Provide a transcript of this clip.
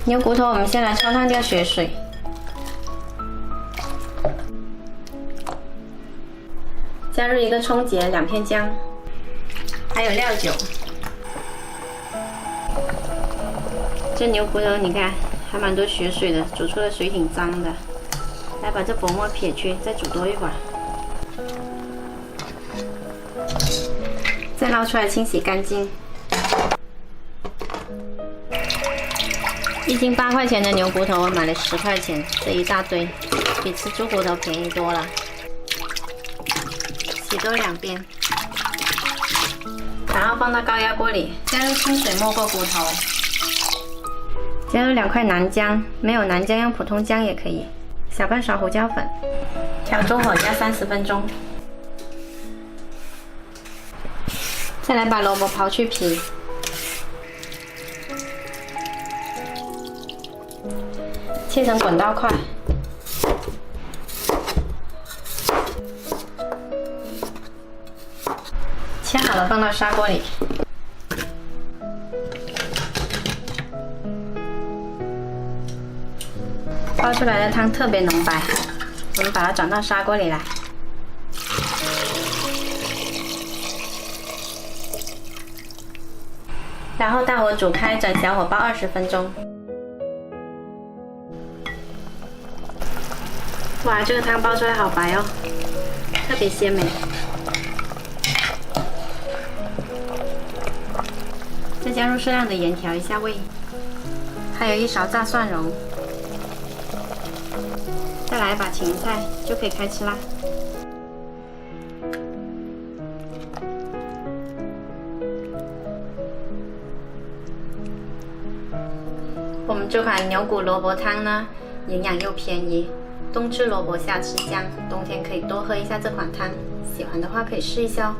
牛骨头我们先来焯烫掉血水，加入一个葱节、2片姜，还有料酒。这牛骨头你看还蛮多血水的，煮出的水挺脏的。来把这薄膜撇去，再煮多一会儿，再捞出来清洗干净。1斤8块钱的牛骨头，我买了10块钱，这一大堆，比吃猪骨头便宜多了。洗多2遍，然后放到高压锅里，加入清水没过骨头，加入2块南姜，没有南姜用普通姜也可以。小半勺胡椒粉，调中火加30分钟。再来把萝卜刨去皮，切成滚刀块。切好了放到砂锅里。煲出来的汤特别浓白，我们把它转到砂锅里来，然后大火煮开，转小火煲20分钟。哇，这个汤煲出来好白哦，特别鲜美。再加入适量的盐调一下味，还有1勺炸蒜蓉。再来一把芹菜，就可以开吃啦。我们这款牛骨萝卜汤呢，营养又便宜，冬吃萝卜夏吃姜，冬天可以多喝一下这款汤。喜欢的话可以试一下哦。